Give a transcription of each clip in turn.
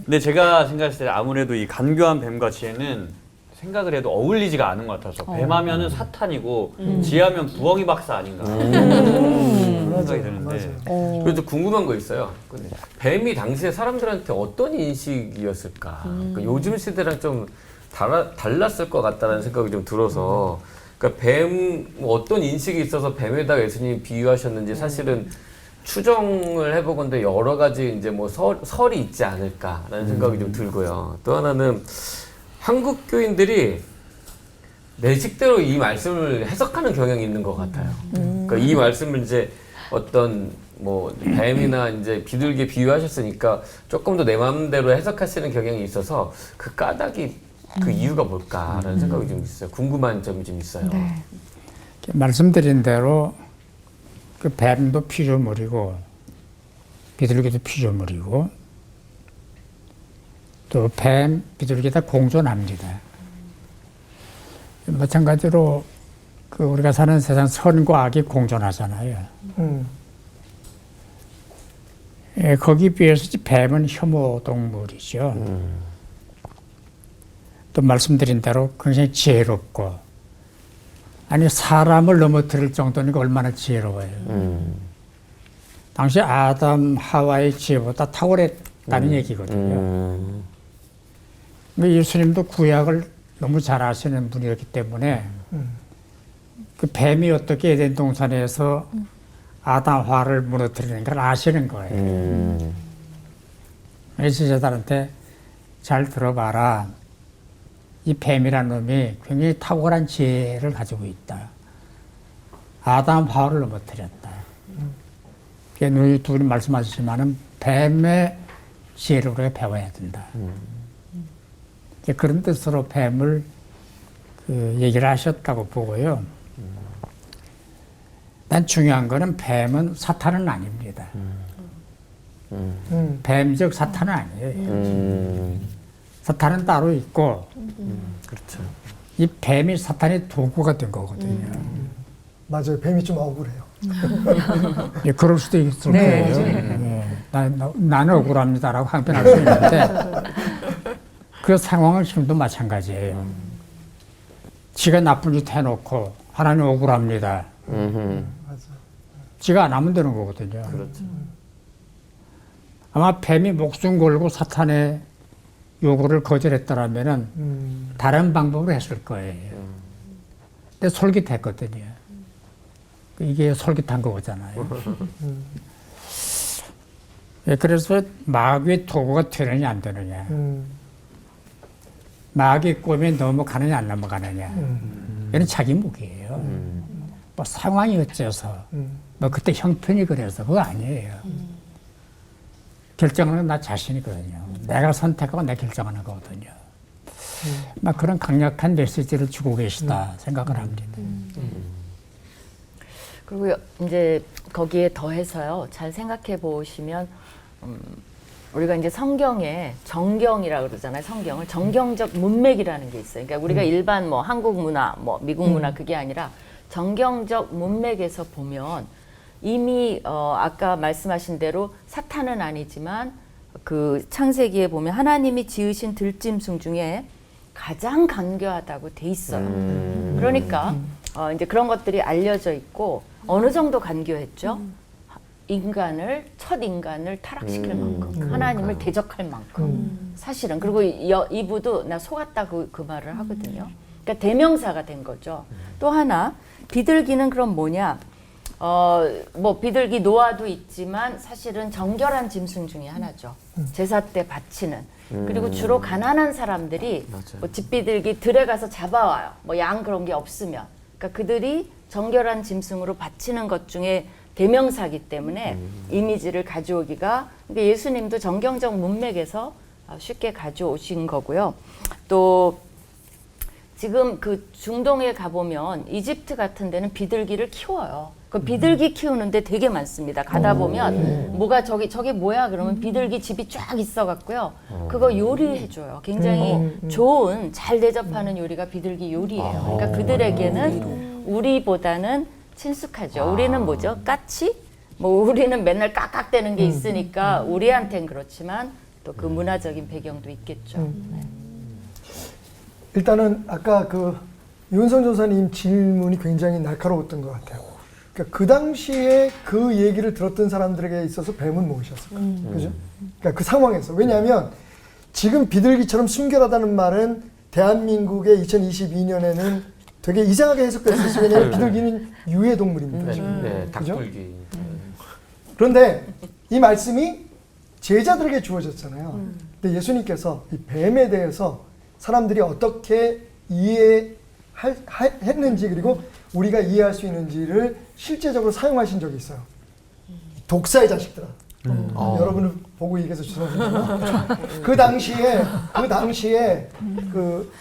근데 제가 생각했을 때 아무래도 이 간교한 뱀과 지혜는 생각을 해도 어울리지가 않은 것 같아서 뱀하면은 사탄이고 지혜하면 부엉이 박사 아닌가 생각이 드는데 그래도 궁금한 거 있어요. 근데 뱀이 당시에 사람들한테 어떤 인식이었을까? 그러니까 요즘 시대랑 좀 달랐을 것 같다는 생각이 좀 들어서 그러니까 뱀 어떤 인식이 있어서 뱀에다가 예수님이 비유하셨는지 사실은 추정을 해보건데 여러 가지 이제 뭐 설이 있지 않을까라는 생각이 좀 들고요. 또 하나는 한국 교인들이 내 식대로 이 말씀을 해석하는 경향이 있는 것 같아요. 그러니까 이 말씀을 이제 어떤 뭐 뱀이나 이제 비둘기 비유하셨으니까 조금 더 내 마음대로 해석하시는 경향이 있어서 그 까닭이 그 이유가 뭘까라는 생각이 좀 있어요. 궁금한 점이 좀 있어요. 네. 말씀드린 대로 그 뱀도 피조물이고 비둘기도 피조물이고 또 뱀, 비둘기 다 공존합니다. 마찬가지로 그 우리가 사는 세상 선과 악이 공존하잖아요. 예, 거기에 비해서 뱀은 혐오 동물이죠. 또 말씀드린 대로 굉장히 지혜롭고 아니 사람을 넘어뜨릴 정도니까 얼마나 지혜로워요. 당시 아담 하와의 지혜보다 탁월했다는 얘기거든요. 예수님도 구약을 너무 잘 아시는 분이었기 때문에 그 뱀이 어떻게 에덴 동산에서 아담화를 무너뜨리는 걸 아시는 거예요. 그래서 제자들한테 잘 들어봐라. 이 뱀이라는 놈이 굉장히 탁월한 지혜를 가지고 있다. 아담화를 넘어뜨렸다. 너희 둘이 말씀하시지만은 뱀의 지혜를 우리가 배워야 된다. 그런 뜻으로 뱀을 그 얘기를 하셨다고 보고요. 난 중요한 거는 뱀은 사탄은 아닙니다. 뱀적 사탄은 아니에요. 사탄은 따로 있고, 그렇죠. 이 뱀이 사탄의 도구가 된 거거든요. 맞아요. 뱀이 좀 억울해요. 예, 그럴 수도 있을 네, 거예요. 예, 나는 억울합니다라고 항변할 수 있는데, 그 상황은 지금도 마찬가지예요. 지가 나쁜 짓 해놓고 하나님 억울합니다. 맞아요. 지가 안 하면 되는 거거든요. 그렇죠. 아마 뱀이 목숨 걸고 사탄의 요구를 거절했더라면은 다른 방법으로 했을 거예요. 근데 솔깃했거든요. 이게 솔깃한 거잖아요. 예, 그래서 마귀의 도구가 되느냐 안 되느냐. 마귀의 꿈에 넘어가느냐 안 넘어가느냐. 이건 자기 무기예요. 뭐 상황이 어째서 뭐 그때 형편이 그래서 그거 아니에요. 결정하는 나 자신이거든요. 내가 선택하고 내가 결정하는 거거든요. 막 그런 강력한 메시지를 주고 계시다 생각을 합니다. 그리고 이제 거기에 더해서요. 잘 생각해 보시면 우리가 이제 성경에 정경이라고 그러잖아요. 성경을 정경적 문맥이라는 게 있어요. 그러니까 우리가 일반 뭐 한국 문화, 뭐 미국 문화 그게 아니라 정경적 문맥에서 보면 이미 아까 말씀하신 대로 사탄은 아니지만 그 창세기에 보면 하나님이 지으신 들짐승 중에 가장 간교하다고 돼 있어요. 그러니까 이제 그런 것들이 알려져 있고 어느 정도 간교했죠? 첫 인간을 타락시킬 만큼 하나님을 대적할 만큼 사실은 그리고 이부도 나 속았다 그 말을 하거든요. 그러니까 대명사가 된 거죠. 또 하나 비둘기는 그럼 뭐냐? 뭐 비둘기 노아도 있지만 사실은 정결한 짐승 중에 하나죠. 제사 때 바치는. 그리고 주로 가난한 사람들이 뭐 집비둘기 들에 가서 잡아와요. 뭐 양 그런 게 없으면. 그러니까 그들이 정결한 짐승으로 바치는 것 중에 대명사기 때문에 이미지를 가져오기가 그러니까 예수님도 정경적 문맥에서 쉽게 가져오신 거고요. 또 지금 그 중동에 가보면 이집트 같은 데는 비둘기를 키워요. 그 비둘기 키우는데 되게 많습니다. 가다 보면 뭐가 저게 뭐야 그러면 비둘기 집이 쫙 있어갖고요. 그거 요리해줘요. 굉장히 좋은 잘 대접하는 요리가 비둘기 요리예요. 그러니까 그들에게는 우리보다는 친숙하죠. 우리는 뭐죠? 까치? 뭐 우리는 맨날 깍깍대는 게 있으니까 우리한텐 그렇지만 또 그 문화적인 배경도 있겠죠. 네. 일단은 아까 그 윤성 조사님 질문이 굉장히 날카로웠던 것 같아요. 그러니까 그 당시에 그 얘기를 들었던 사람들에게 있어서 뱀은 무엇이었을까? 그죠? 그러니까 그 상황에서. 왜냐하면 지금 비둘기처럼 순결하다는 말은 대한민국의 2022년에는 되게 이상하게 해석될 수 있어요. 왜냐하면 비둘기는 유해동물입니다. 지금. 네, 그죠? 닭불기. 그런데 이 말씀이 제자들에게 주어졌잖아요. 근데 예수님께서 이 뱀에 대해서 사람들이 어떻게 이해했는지 그리고 우리가 이해할 수 있는지를 실제적으로 사용하신 적이 있어요. 독사의 자식들아. 여러분을 보고 얘기해서 죄송합니다. 그 당시에 그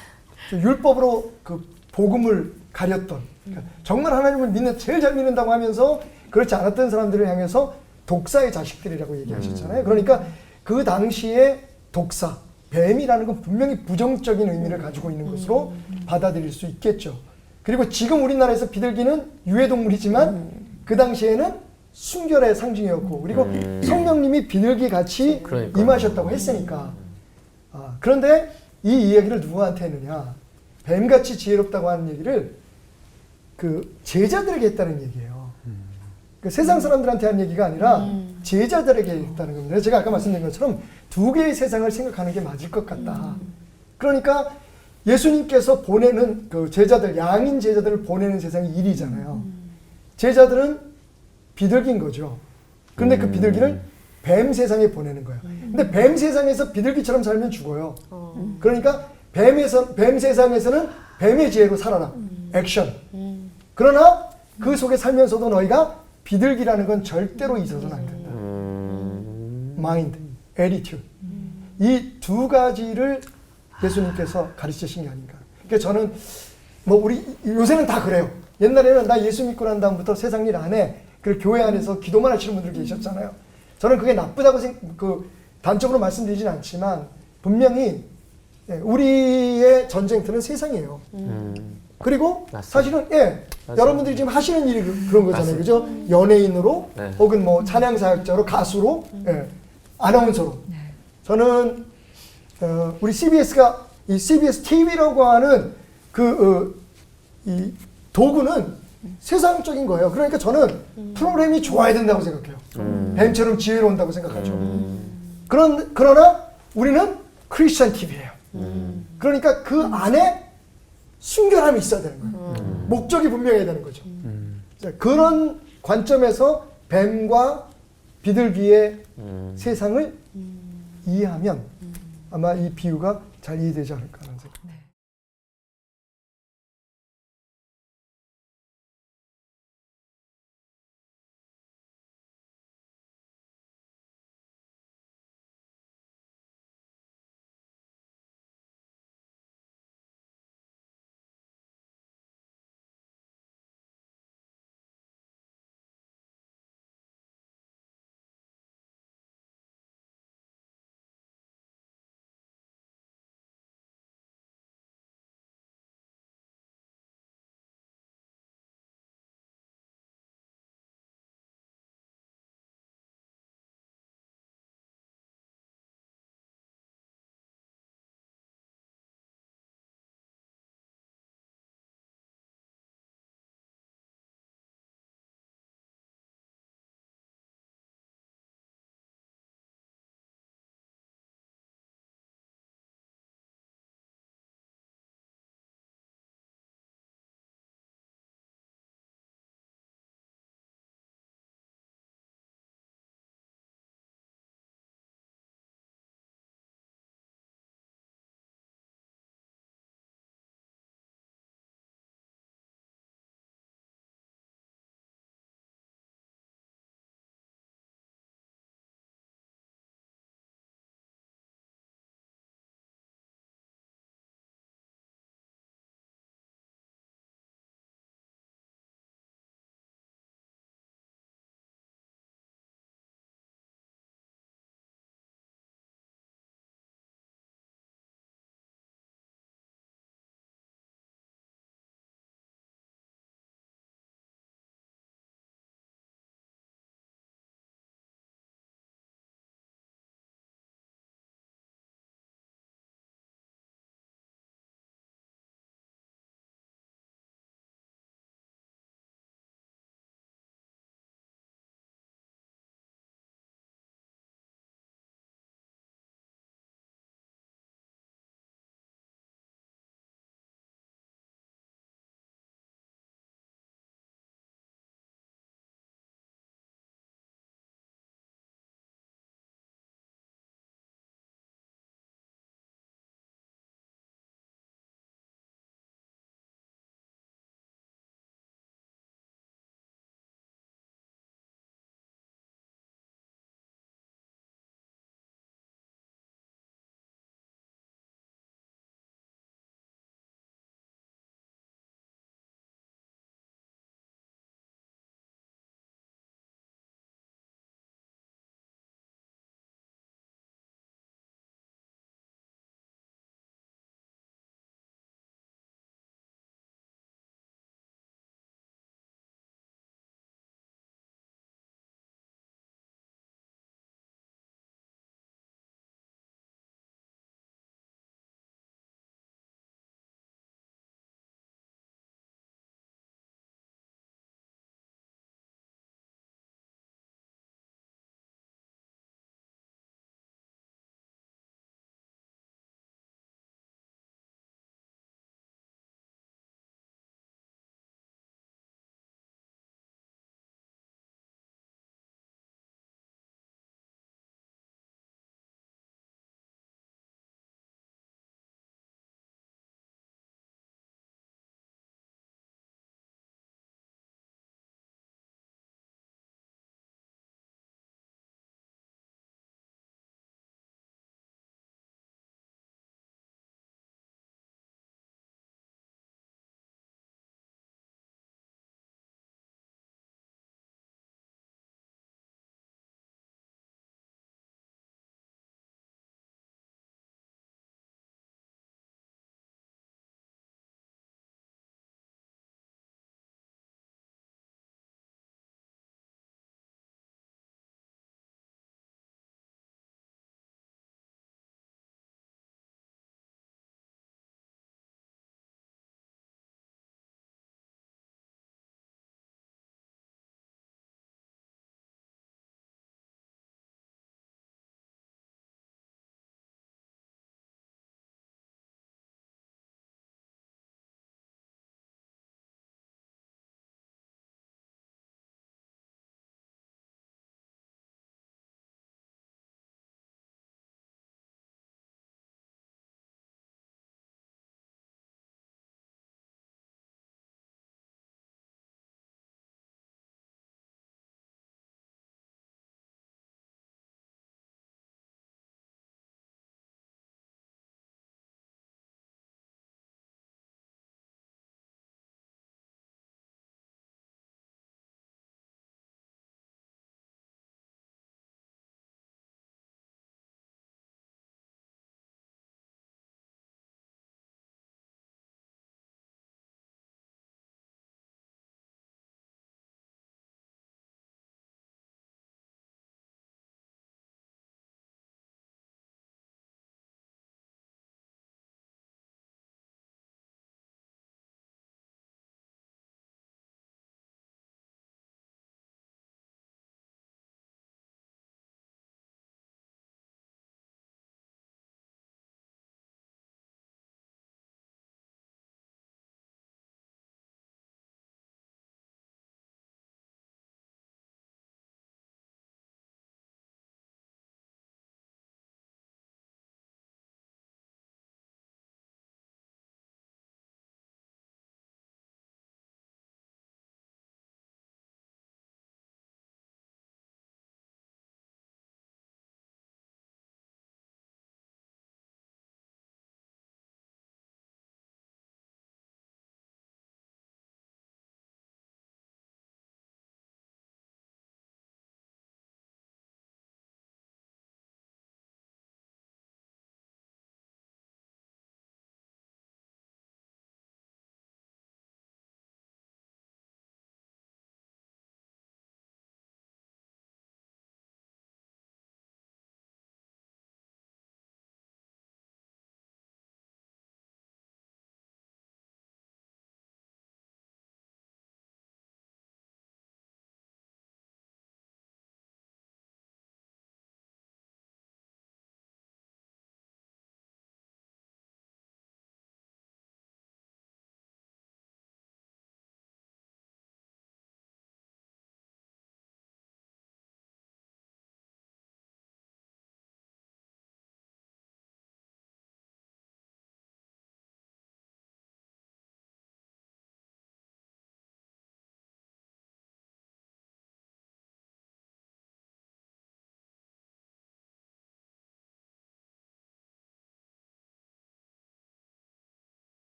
율법으로 그 복음을 가렸던, 그러니까 정말 하나님을 믿는 제일 잘 믿는다고 하면서 그렇지 않았던 사람들을 향해서 독사의 자식들이라고 얘기하셨잖아요. 그러니까 그 당시에 독사, 뱀이라는 건 분명히 부정적인 의미를 가지고 있는 것으로 받아들일 수 있겠죠. 그리고 지금 우리나라에서 비둘기는 유해동물이지만 그 당시에는 순결의 상징이었고, 그리고 성령님이 비둘기 같이 그러니까요. 임하셨다고 했으니까. 그런데 이 이야기를 누구한테 했느냐? 뱀같이 지혜롭다고 하는 얘기를 그 제자들에게 했다는 얘기예요. 그 세상 사람들한테 한 얘기가 아니라 제자들에게 했다는 겁니다. 제가 아까 말씀드린 것처럼 두 개의 세상을 생각하는 게 맞을 것 같다. 그러니까 예수님께서 보내는 그 제자들, 양인 제자들을 보내는 세상이 일이잖아요. 제자들은 비둘기인 거죠. 그런데 그 비둘기를 뱀 세상에 보내는 거예요. 근데 뱀 세상에서 비둘기처럼 살면 죽어요. 그러니까 뱀 세상에서는 뱀의 지혜로 살아라. 액션. 그러나 그 속에 살면서도 너희가 비둘기라는 건 절대로 있어서는 안 된다. 마인드, 애티튜드. 이 두 가지를 예수님께서 가르치신 게 아닌가. 그러니까 저는 뭐 우리 요새는 다 그래요. 옛날에는 나 예수 믿고 난 다음부터 세상 일 안 해. 그 교회 안에서 기도만 하시는 분들 계셨잖아요. 저는 그게 나쁘다고 단적으로 말씀드리진 않지만 분명히 우리의 전쟁터는 세상이에요. 그리고 맞습니다. 사실은 여러분들이 지금 하시는 일이 그런 거잖아요. 그죠? 연예인으로 네. 혹은 뭐 찬양 사역자로 가수로 아나운서로. 저는 우리 CBS가 이 CBS TV라고 하는 이 도구는 세상적인 거예요. 그러니까 저는 프로그램이 좋아야 된다고 생각해요. 뱀처럼 지혜로운다고 생각하죠. 그러나 우리는 크리스천 TV예요. 그러니까 그 안에 순결함이 있어야 되는 거예요. 목적이 분명해야 되는 거죠. 자, 그런 관점에서 뱀과 비둘기의 세상을 이해하면 아마 이 비유가 잘 이해되지 않을까 하는 생각.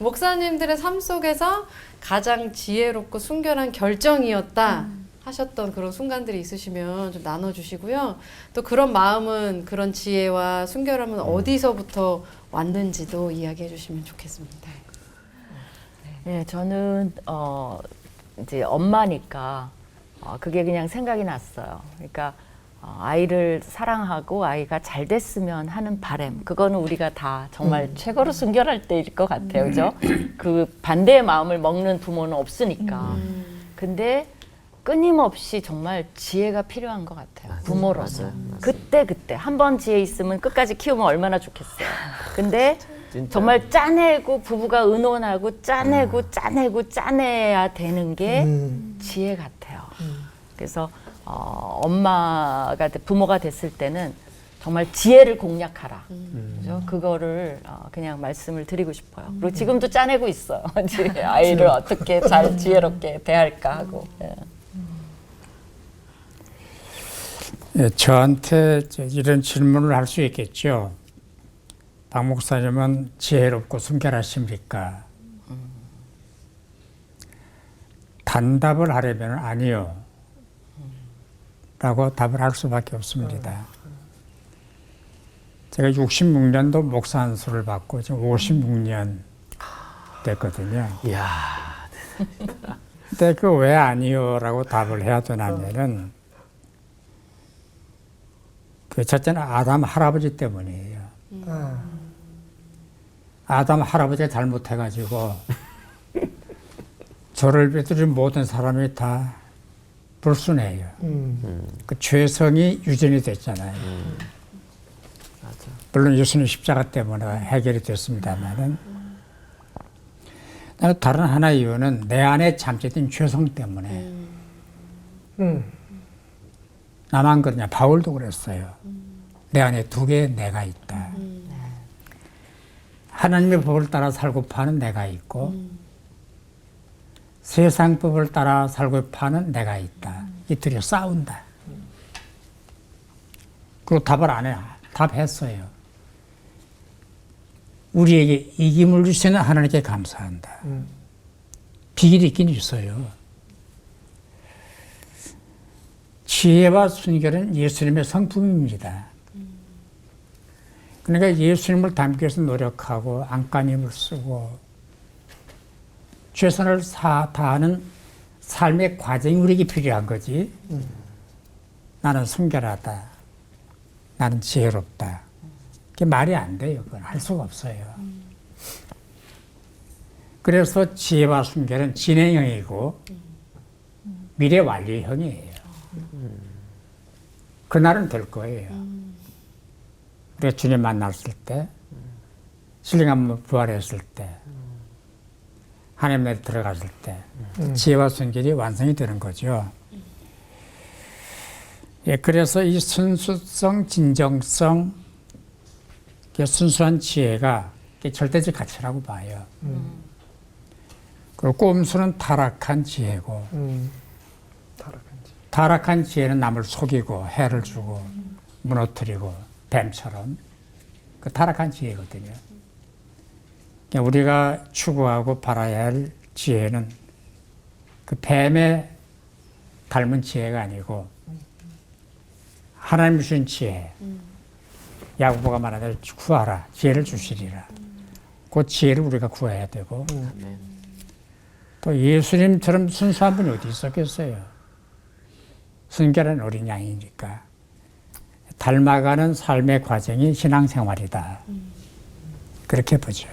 목사님들의 삶 속에서 가장 지혜롭고 순결한 결정이었다 하셨던 그런 순간들이 있으시면 좀 나눠주시고요. 또 그런 마음은, 그런 지혜와 순결함은 어디서부터 왔는지도 이야기해 주시면 좋겠습니다. 네, 저는 이제 엄마니까 그게 그냥 생각이 났어요. 그러니까 아이를 사랑하고 아이가 잘 됐으면 하는 바람, 그거는 우리가 다 정말 최고로 순결할 때일 것 같아요. 그죠? 그 반대의 마음을 먹는 부모는 없으니까. 근데 끊임없이 정말 지혜가 필요한 것 같아요. 부모로서. 그때 한 번 지혜 있으면 끝까지 키우면 얼마나 좋겠어요. 근데 진짜. 정말 짜내고 부부가 의논하고 짜내야 되는 게 지혜 같아요. 그래서 엄마가 부모가 됐을 때는 정말 지혜를 공략하라. 그죠? 그거를 그냥 말씀을 드리고 싶어요. 그리고 지금도 짜내고 있어요. 아이를 어떻게 잘 지혜롭게 대할까 하고. 예. 예, 저한테 이런 질문을 할 수 있겠죠. 박 목사님은 지혜롭고 순결하십니까? 단답을 하려면 아니요 라고 답을 할 수밖에 없습니다. 제가 66년도 목사 안수를 받고 지금 56년 됐거든요. 이야. 근데 그 왜 아니요 라고 답을 해야 되냐면은 그 첫째는 아담 할아버지 때문이에요. 아담 할아버지가 잘못해가지고 저를 비롯한 모든 사람이 다 불순해요. 그 죄성이 유전이 됐잖아요. 맞아. 물론 예수님 십자가 때문에 해결이 됐습니다만은 다른 하나의 이유는 내 안에 잠재된 죄성 때문에. 나만 그러냐? 바울도 그랬어요. 내 안에 두 개의 내가 있다. 하나님의 법을 따라 살고 파는 내가 있고 세상 법을 따라 살고 파는 내가 있다. 이 둘이 싸운다. 그리고 답을 안 해요. 답했어요. 우리에게 이김을 주시는 하나님께 감사한다. 비밀이 있긴 있어요. 지혜와 순결은 예수님의 성품입니다. 그러니까 예수님을 닮기 위해서 노력하고 안간힘을 쓰고 최선을 다하는 삶의 과정이 우리에게 필요한 거지. 나는 순결하다. 나는 지혜롭다. 그게 말이 안 돼요. 그건 할 수가 없어요. 그래서 지혜와 순결은 진행형이고 미래 완료형이에요. 그날은 될 거예요. 우리가 주님 만났을 때, 신령한 부활했을 때, 하나님 나라에 들어갔을 때 지혜와 순결이 완성이 되는 거죠. 예, 그래서 이 순수성, 진정성, 순수한 지혜가 절대적 가치라고 봐요. 그리고 꼼수는 타락한 지혜고 타락한 지혜는 남을 속이고 해를 주고 무너뜨리고 뱀처럼 그 타락한 지혜거든요. 그러니까 우리가 추구하고 바라야 할 지혜는 그 뱀에 닮은 지혜가 아니고 하나님 주신 지혜. 야고보가 말하되 구하라 지혜를 주시리라. 그 지혜를 우리가 구해야 되고 또 예수님처럼 순수한 분이 어디 있었겠어요. 순결한 어린 양이니까 닮아가는 삶의 과정이 신앙생활이다. 그렇게 보죠.